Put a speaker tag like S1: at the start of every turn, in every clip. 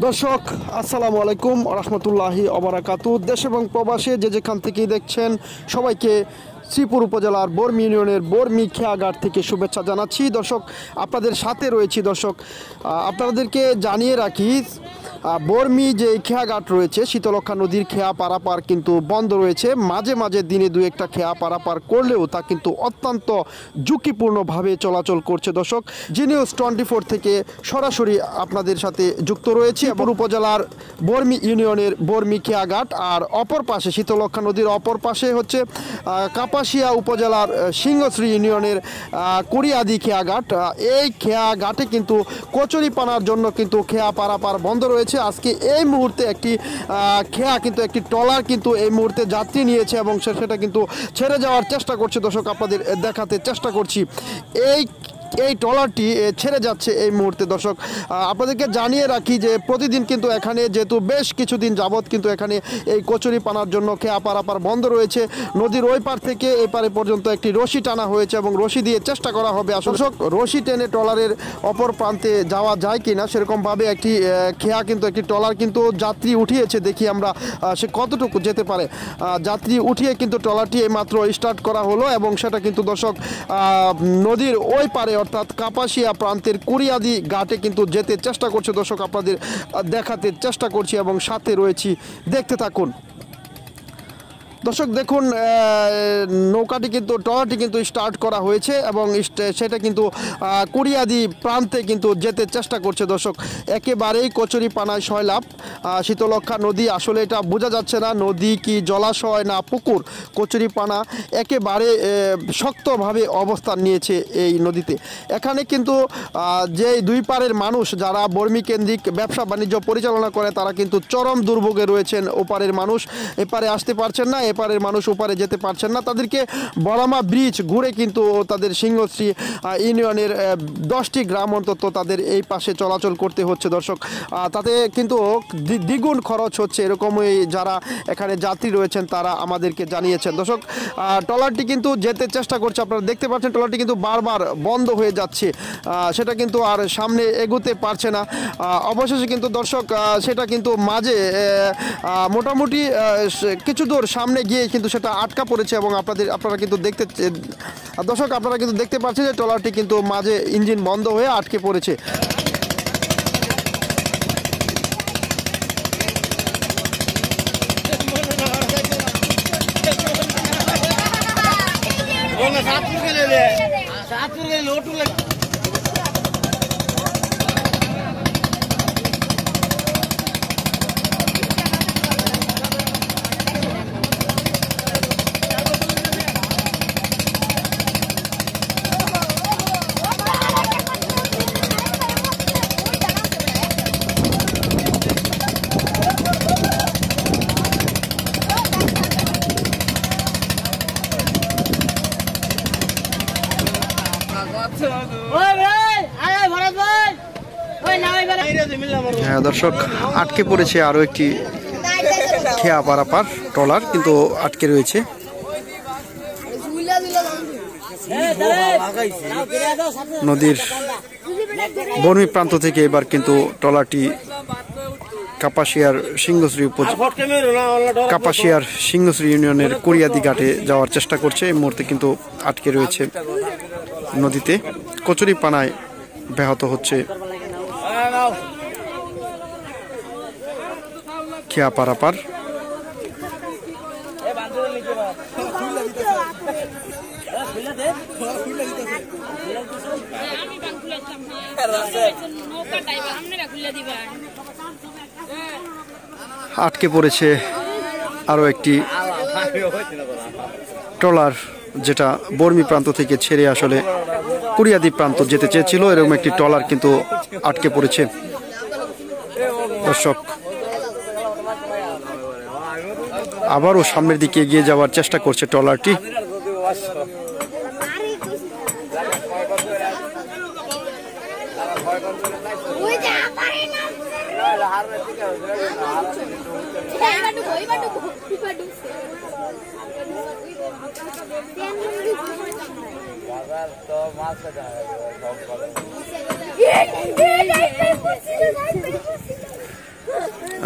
S1: দর্শক আসসালামু আলাইকুম রহমতুল্লাহি অবরাকাতু। দেশ এবং প্রবাসে যে যেখান থেকেই দেখছেন সবাইকে শ্রীপুর উপজেলার বর্মি ইউনিয়নের বর্মি খেয়াঘাট থেকে শুভেচ্ছা জানাচ্ছি। দর্শক আপনাদের সাথে রয়েছি। দর্শক আপনাদেরকে জানিয়ে রাখি, বর্মি যে খেয়াঘাট রয়েছে শীতলক্ষা নদীর খেয়া পারাপার কিন্তু বন্ধ রয়েছে। মাঝে মাঝে দিনে দু একটা খেয়া পারাপার করলেও তা কিন্তু অত্যন্ত ঝুঁকিপূর্ণভাবে চলাচল করছে। দর্শক জিনিউজ 24 থেকে সরাসরি আপনাদের সাথে যুক্ত রয়েছে এবং উপজেলার বর্মি ইউনিয়নের বর্মি খেয়াঘাট, আর অপর পাশে শীতলক্ষা নদীর অপর পাশে হচ্ছে কাপাসিয়া উপজেলার সিংহশ্রী ইউনিয়নের কুড়িয়াদি খেয়াঘাট। এই খেয়াঘাটে কিন্তু কচুরিপানার জন্য কিন্তু খেয়া পারাপার বন্ধ রয়েছে। আজকে এই মুহূর্তে একটি খেয়া কিন্তু একটি ট্রলার কিন্তু এই মুহূর্তে যাত্রী নিয়েছে এবং সেটা কিন্তু ছেড়ে যাওয়ার চেষ্টা করছে। দর্শক আপনাদের দেখাতে চেষ্টা করছি এই ট্রলারটি ছেড়ে যাচ্ছে এই মুহূর্তে। দর্শক আপনাদেরকে জানিয়ে রাখি যে প্রতিদিন কিন্তু এখানে যেহেতু বেশ কিছুদিন যাবৎ কিন্তু এখানে এই কচুরি পানার জন্য খেয়া পারাপার বন্ধ রয়েছে। নদীর ওই পার থেকে এই পারে পর্যন্ত একটি রশি টানা হয়েছে এবং রশি দিয়ে চেষ্টা করা হবে আসলে রশি টেনে ট্রলারের অপর প্রান্তে যাওয়া যায় কিনা সেরকমভাবে একটি খেয়া কিন্তু একটি ট্রলার কিন্তু যাত্রী উঠিয়েছে। দেখি আমরা সে কতটুকু যেতে পারে। যাত্রী উঠিয়ে কিন্তু ট্রলারটি এইমাত্র স্টার্ট করা হলো এবং সেটা কিন্তু দর্শক নদীর ওই পারে অর্থাৎ কাপাসিয়া প্রান্তের কুড়িয়াদি ঘাটে কিন্তু যেতে চেষ্টা করছে। দর্শক আপনাদের দেখাতে চেষ্টা করছি এবং সাথে রয়েছি, দেখতে থাকুন। দর্শক দেখুন, নৌকাটি কিন্তু ট্রলারটি কিন্তু স্টার্ট করা হয়েছে এবং সেটা কিন্তু কুড়িয়াদি প্রান্তে কিন্তু যেতে চেষ্টা করছে। দর্শক একেবারেই কচুরি পানায় সয়লাভ। শীতলক্ষা নদী আসলে এটা বোঝা যাচ্ছে না নদী কি জলাশয় না পুকুর। কচুরি পানা একেবারে শক্তভাবে অবস্থান নিয়েছে এই নদীতে। এখানে কিন্তু যে দুই পারের মানুষ যারা বর্মি কেন্দ্রিক ব্যবসা বাণিজ্য পরিচালনা করে তারা কিন্তু চরম দুর্ভোগে রয়েছেন। ওপারের মানুষ এপারে আসতে পারছেন না, এপারের মানুষ ওপারে যেতে পারছেন না। তাদেরকে বড়ামা ব্রিজ ঘুরে কিন্তু তাদের সিংহশ্রী ইউনিয়নের 10টি গ্রাম অন্তত তাদের এই পাশে চলাচল করতে হচ্ছে। দর্শক তাতে কিন্তু দ্বিগুণ খরচ হচ্ছে, এরকমই যারা এখানে যাত্রী রয়েছেন তারা আমাদেরকে জানিয়েছেন। দর্শক ট্রলারটি কিন্তু যেতে চেষ্টা করছে, আপনারা দেখতে পাচ্ছেন ট্রলারটি কিন্তু বারবার বন্ধ হয়ে যাচ্ছে, সেটা কিন্তু আর সামনে এগোতে পারছে না। অবশেষে কিন্তু দর্শক সেটা কিন্তু মাঝে মোটামুটি কিছু দূর সামনে গিয়ে কিন্তু সেটা আটকা পড়েছে এবং আপনারা কিন্তু দর্শক আপনারা কিন্তু দেখতে পাচ্ছেন যে ট্রলারটি কিন্তু মাঝে ইঞ্জিন বন্ধ হয়ে আটকে পড়েছে। হ্যাঁ দর্শক, আটকে পড়েছে আরো একটি খেয়া পারাপার ট্রলার কিন্তু আটকে রয়েছে। নদীর বর্মি প্রান্ত থেকে এবার কিন্তু ট্রলারটি কাপাসিয়ার সিংহশ্রী ইউনিয়নের কুড়িয়াদি ঘাটে যাওয়ার চেষ্টা করছে। এই মুহূর্তে কিন্তু আটকে রয়েছে নদীতে। কচুরি পানায় ব্যাহত হচ্ছে খেয়া পারাপার। আটকে পড়েছে আরো একটি ট্রলার যেটা বর্মি প্রান্ত থেকে ছেড়ে আসলে কুড়িয়াদি প্রান্ত যেতে চেয়েছিল। এরকম একটি ট্রলার কিন্তু আটকে পড়েছে। দর্শক আবারও সামনের দিকে এগিয়ে যাওয়ার চেষ্টা করছে ট্রলারটি।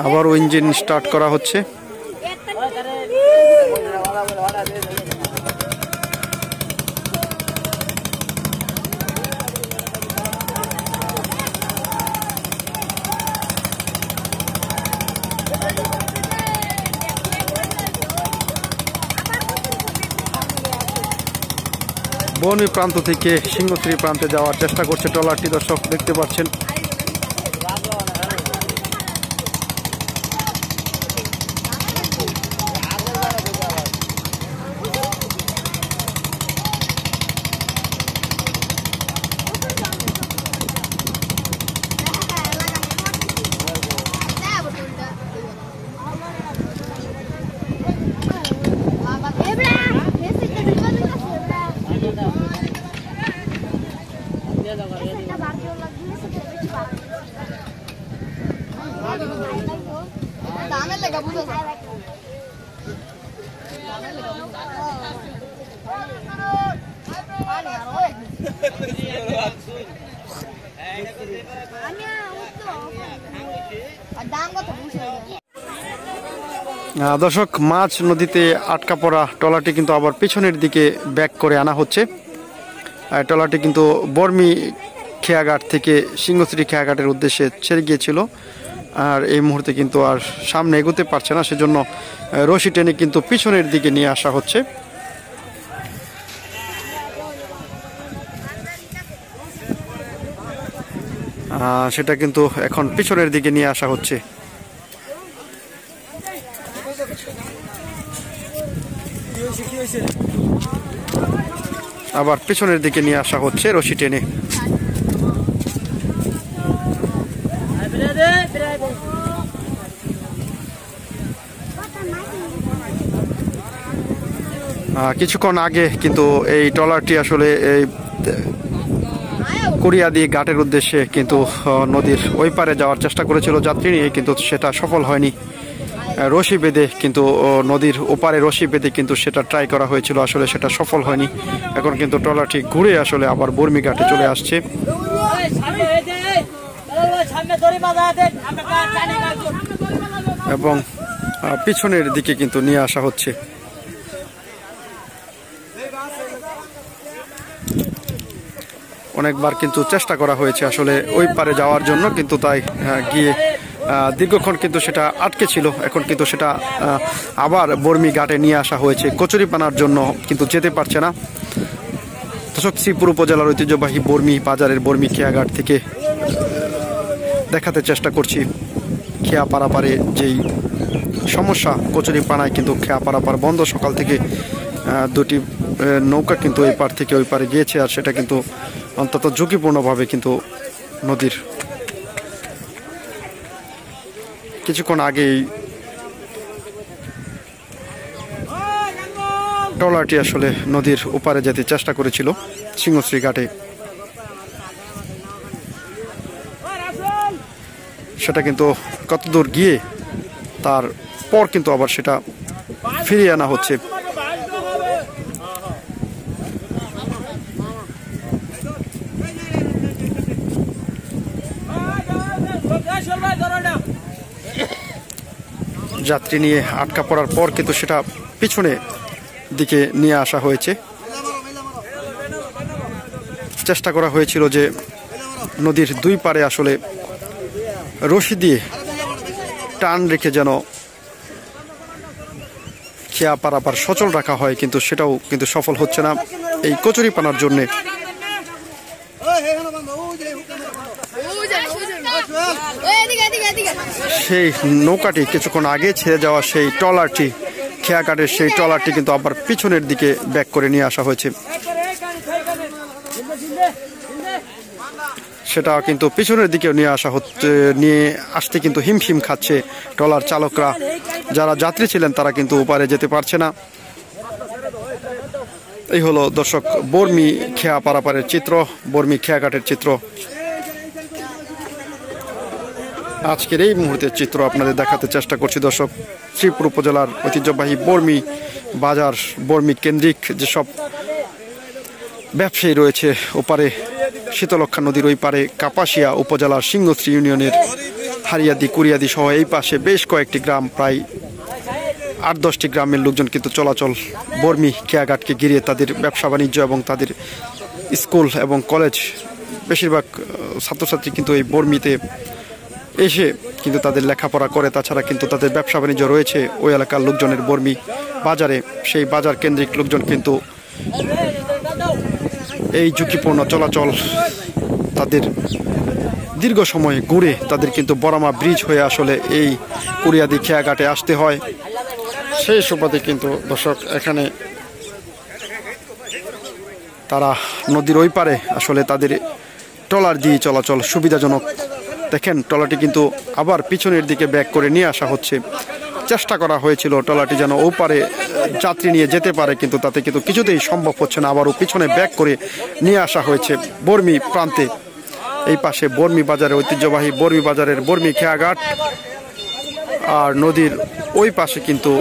S1: আবারও ইঞ্জিন স্টার্ট করা হচ্ছে। বর্মি প্রান্ত থেকে সিংহশ্রী প্রান্তে যাওয়ার চেষ্টা করছে ট্রলারটি, দর্শক দেখতে পাচ্ছেন। দর্শক, মাছ নদীতে আটকা পড়া ট্রলারটি কিন্তু আবার পিছনের দিকে ব্যাক করে আনা হচ্ছে। ট্রলারটি কিন্তু বর্মি খেয়াঘাট থেকে সিংহশ্রী খেয়াঘাটের উদ্দেশ্যে ছেড়ে গিয়েছিল, আর এই মুহূর্তে কিন্তু আর সামনে এগোতে পারছে না, সেজন্য রশি টেনে কিন্তু পিছনের দিকে নিয়ে আসা হচ্ছে। সেটা কিন্তু এখন পিছনের দিকে নিয়ে আসা হচ্ছে। আবার পিছনের দিকে নিয়ে আসা হচ্ছে রশি টেনে। কিছুক্ষণ আগে কিন্তু এই ট্রলারটি আসলে এই কুরিয়াদি ঘাটের উদ্দেশ্যে কিন্তু নদীর ওই পারে যাওয়ার চেষ্টা করেছিল যাত্রী নিয়ে, কিন্তু সেটা সফল হয়নি। রশি বেঁধে কিন্তু নদীর ওপারে রশি বেঁধে কিন্তু সেটা ট্রাই করা হয়েছিল, আসলে সেটা সফল হয়নি। এখন কিন্তু ট্রলারটি ঘুরে আসলে আবার বর্মি ঘাটে চলে আসছে। এবং পিছনের দিকে কিন্তু নিয়ে আসা হচ্ছে। অনেকবার কিন্তু চেষ্টা করা হয়েছে আসলে ওই পারে যাওয়ার জন্য, কিন্তু তাই গিয়ে দীর্ঘক্ষণ কিন্তু সেটা আটকে ছিল। এখন কিন্তু সেটা আবার বর্মি ঘাটে নিয়ে আসা হয়েছে কচুরিপানার জন্য, কিন্তু যেতে পারছে না। দর্শক, শ্রীপুর উপজেলার ঐতিহ্যবাহী বর্মি বাজারের বর্মি খেয়াঘাট থেকে দেখাতে চেষ্টা করছি খেয়া পারাপারে যেই সমস্যা, কচুরিপানায় কিন্তু খেয়া পারাপার বন্ধ। সকাল থেকে দুটি নৌকা কিন্তু এই পার থেকে ওই পারে গিয়েছে, আর সেটা কিন্তু অন্তত ঝুঁকিপূর্ণভাবে কিন্তু নদীর কিছুক্ষণ আগেই ট্রলারটি আসলে নদীর ওপারে যেতে চেষ্টা করেছিল সিংহশ্রী ঘাটে। সেটা কিন্তু কতদূর গিয়ে তারপর কিন্তু আবার সেটা ফিরিয়ে আনা হচ্ছে। যাত্রী নিয়ে আটকা পড়ার পর কিন্তু সেটা পিছনে দিকে নিয়ে আসা হয়েছে। চেষ্টা করা হয়েছিল যে নদীর দুই পারে আসলে রশি দিয়ে টান রেখে যেন খেয়া পারাপার সচল রাখা হয়, কিন্তু সেটাও কিন্তু সফল হচ্ছে না এই কচুরিপানার জন্যে। সেই নৌকাটি কিছুক্ষণ আগে ছেড়ে যাওয়া সেই ট্রলারটি, খেয়াঘাটের সেই ট্রলারটি কিন্তু আবার পিছনের দিকে ব্যাক করে নিয়ে আসা হয়েছে। সেটা কিন্তু পিছনের দিকেও নিয়ে আসা হচ্ছে, নিয়ে আসতে কিন্তু হিমশিম খাচ্ছে ট্রলার চালকরা। যারা যাত্রী ছিলেন তারা কিন্তু ওপারে যেতে পারছে না। এই হলো দর্শক বর্মি খেয়া পারাপারের চিত্র, বর্মি খেয়াঘাটের চিত্র। আজকের এই মুহূর্তের চিত্র আপনাদের দেখাতে চেষ্টা করছি দর্শক। শ্রীপুর উপজেলার ঐতিহ্যবাহী বর্মি বাজার, বর্মি কেন্দ্রিক যেসব ব্যবসায়ী রয়েছে ওপারে, শীতলক্ষা নদীর ওই পারে কাপাসিয়া উপজেলার সিংহশ্রী ইউনিয়নের হারিয়াদি কুরিয়াদি সহ এই পাশে বেশ কয়েকটি গ্রাম, প্রায় 8-10টি গ্রামের লোকজন কিন্তু চলাচল বর্মি খেয়াঘাটকে ঘিরে তাদের ব্যবসা বাণিজ্য এবং তাদের স্কুল এবং কলেজ, বেশিরভাগ ছাত্রছাত্রী কিন্তু এই বর্মিতে এসে কিন্তু তাদের লেখাপড়া করে। তাছাড়া কিন্তু তাদের ব্যবসা বাণিজ্য রয়েছে ওই এলাকার লোকজনের বর্মি বাজারে। সেই বাজার কেন্দ্রিক লোকজন কিন্তু এই ঝুঁকিপূর্ণ চলাচল তাদের দীর্ঘ সময় ঘুরে তাদের কিন্তু বরামা ব্রিজ হয়ে আসলে এই কুরিয়াদি খেয়াঘাটে আসতে হয়। সেই সুবাদে কিন্তু দর্শক এখানে তারা নদীর ওই পারে আসলে তাদের ট্রলার দিয়ে চলাচল সুবিধাজনক। দেখেন ট্রলারটি কিন্তু আবার পিছনের দিকে ব্যাক করে নিয়ে আসা হচ্ছে। চেষ্টা করা হয়েছিল ট্রলারটি যেন ও পারে যাত্রী নিয়ে যেতে পারে, কিন্তু তাতে কিন্তু কিছুতেই সম্ভব হচ্ছে না। আবারও পিছনে ব্যাক করে নিয়ে আসা হয়েছে বর্মি প্রান্তে। এই পাশে বর্মি বাজারে ঐতিহ্যবাহী বর্মি বাজারের বর্মি খেয়াঘাট, আর নদীর ওই পাশে কিন্তু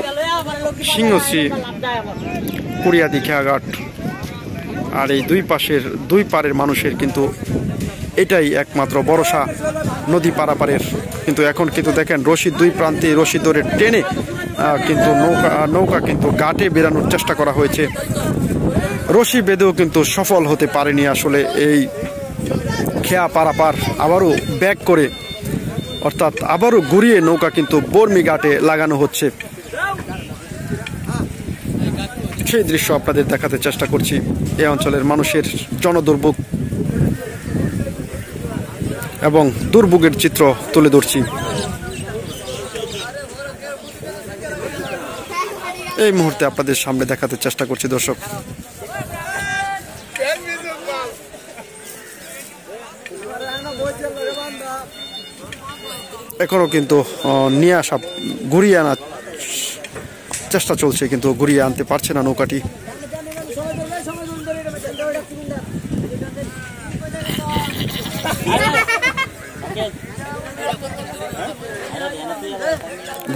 S1: সিংহশ্রী কুরিয়াদি খেয়াঘাট। আর এই দুই পারের মানুষের কিন্তু এটাই একমাত্র ভরসা নদী পারাপারের। কিন্তু এখন কিন্তু দেখেন রশি দুই প্রান্তে রশি ধরে টেনে কিন্তু নৌকা কিন্তু ঘাটে বেরানোর চেষ্টা করা হয়েছে। রশি বেঁধেও কিন্তু সফল হতে পারেনি আসলে এই খেয়া পারাপার। আবারও ব্যাক করে অর্থাৎ আবারও ঘুরিয়ে নৌকা কিন্তু বর্মি ঘাটে লাগানো হচ্ছে। সেই দৃশ্য আপনাদের দেখাতে চেষ্টা করছি। এই অঞ্চলের মানুষের জনদুর্ভোগ এবং দুর্ভোগের চিত্র তুলে ধরছি। এই মুহূর্তে আপনাদের সামনে দেখাতে চেষ্টা করছি দর্শক। এখনো কিন্তু নিয়ে আসা ঘুরিয়ে আনার চেষ্টা চলছে, কিন্তু ঘুরিয়ে আনতে পারছে না নৌকাটি।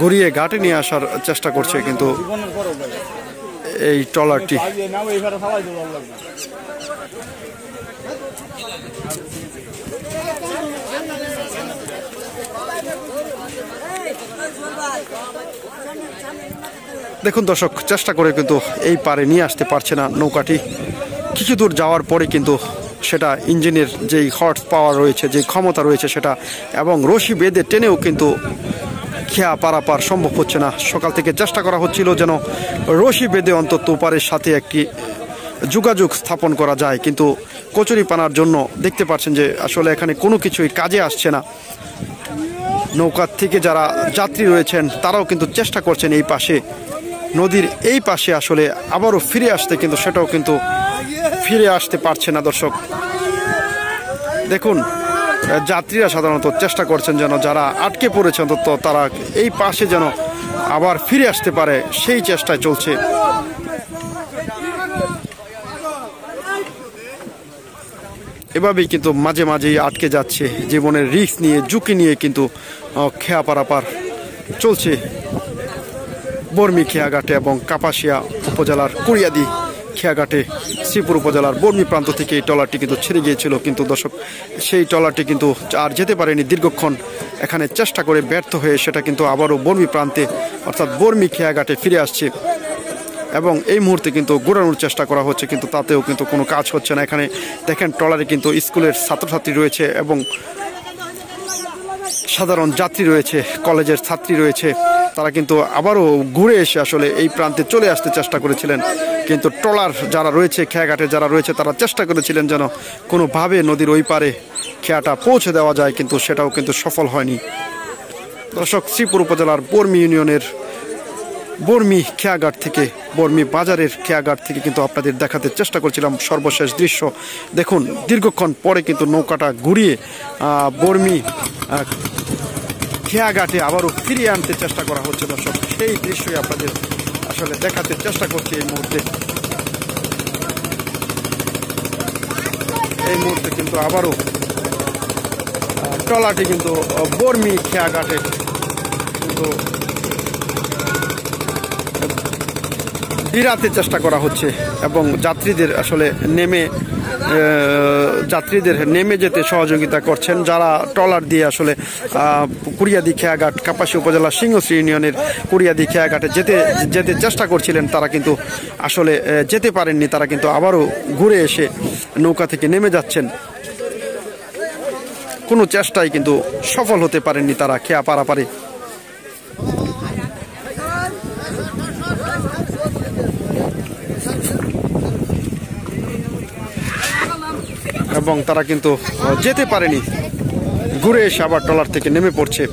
S1: ঘুরিয়ে ঘাটে নিয়ে আসার চেষ্টা করছে কিন্তু এই ট্রলারটি। দেখুন দর্শক, চেষ্টা করে কিন্তু এই পারে নিয়ে আসতে পারছে না নৌকাটি। কিছু দূর যাওয়ার পরে কিন্তু সেটা ইঞ্জিনের যেই হর্স পাওয়ার রয়েছে, যে ক্ষমতা রয়েছে সেটা, এবং রশি বেঁধে টেনেও কিন্তু খেয়া পারাপার সম্ভব হচ্ছে না। সকাল থেকে চেষ্টা করা হচ্ছিল যেন রশি বেঁধে অন্তত ওপারের সাথে একটি যোগাযোগ স্থাপন করা যায়, কিন্তু কচুরিপানার জন্য দেখতে পাচ্ছেন যে আসলে এখানে কোনো কিছুই কাজে আসছে না। নৌকার থেকে যারা যাত্রী রয়েছেন তারাও কিন্তু চেষ্টা করছেন এই পাশে নদীর এই পাশে আসলে আবারও ফিরে আসতে, কিন্তু সেটাও কিন্তু ফিরে আসতে পারছে না দর্শক। দেখুন যাত্রীরা সাধারণত চেষ্টা করছেন যেন যারা আটকে পড়েছে অন্তত তারা এই পাশে যেন আবার ফিরে আসতে পারে, সেই চেষ্টায় চলছে। এভাবেই কিন্তু মাঝে মাঝেই আটকে যাচ্ছে, জীবনের রিস্ক নিয়ে ঝুঁকি নিয়ে কিন্তু খেয়া পারাপার চলছে বর্মি খেয়াঘাটে এবং কাপাসিয়া উপজেলার কুরিয়াদি খেয়াঘাটে। শ্রীপুর উপজেলার বর্মি প্রান্ত থেকে এই ট্রলারটি কিন্তু ছেড়ে গিয়েছিল, কিন্তু দর্শক সেই ট্রলারটি কিন্তু আর যেতে পারেনি দীর্ঘক্ষণ। এখানে চেষ্টা করে ব্যর্থ হয়ে সেটা কিন্তু আবারও বর্মি প্রান্তে অর্থাৎ বর্মি খেয়াঘাটে ফিরে আসছে, এবং এই মুহূর্তে কিন্তু ঘোরানোর চেষ্টা করা হচ্ছে, কিন্তু তাতেও কিন্তু কোনো কাজ হচ্ছে না। এখানে দেখেন ট্রলারে কিন্তু স্কুলের ছাত্রছাত্রী রয়েছে এবং সাধারণ যাত্রী রয়েছে, কলেজের ছাত্রী রয়েছে। তারা কিন্তু আবারও ঘুরে এসে আসলে এই প্রান্তে চলে আসতে চেষ্টা করেছিলেন, কিন্তু ট্রলার যারা রয়েছে খেয়াঘাটে যারা রয়েছে তারা চেষ্টা করেছিলেন যেন কোনোভাবে নদীর ওই পারে খেয়াটা পৌঁছে দেওয়া যায়, কিন্তু সেটাও কিন্তু সফল হয়নি। দর্শক, শ্রীপুর উপজেলার বর্মি ইউনিয়নের বর্মি খেয়াঘাট থেকে, বর্মি বাজারের খেয়াঘাট থেকে কিন্তু আপনাদের দেখাতে চেষ্টা করছিলাম সর্বশেষ দৃশ্য। দেখুন দীর্ঘক্ষণ পরে কিন্তু নৌকাটা ঘুরিয়ে বর্মি খেয়াঘাটে আবারও ফিরিয়ে আনতে চেষ্টা করা হচ্ছে দর্শক। সেই দৃশ্যই আপনাদের আসলে দেখাতে চেষ্টা করছি এই মুহূর্তে। এই মুহূর্তে কিন্তু আবারও ট্রলারটি কিন্তু বর্মি খেয়াঘাটে কিন্তু ভিড়াতে চেষ্টা করা হচ্ছে, এবং যাত্রীদের আসলে নেমে যাত্রীদের নেমে যেতে সহযোগিতা করছেন, যারা ট্রলার দিয়ে আসলে কুড়িয়াদি খেয়াঘাট কাপাসী উপজেলা সিংহশ্রী ইউনিয়নের কুড়িয়াদি খেয়াঘাটে যেতে চেষ্টা করছিলেন, তারা কিন্তু আসলে যেতে পারেননি। তারা কিন্তু আবারও ঘুরে এসে নৌকা থেকে নেমে যাচ্ছেন। কোনো চেষ্টাই কিন্তু সফল হতে পারেননি তারা খেয়া পারাপারে। এবং তারা কিন্তু যেতে পারেনি, ঘুরে এসে আবার ট্রলার থেকে নেমে পড়ছে।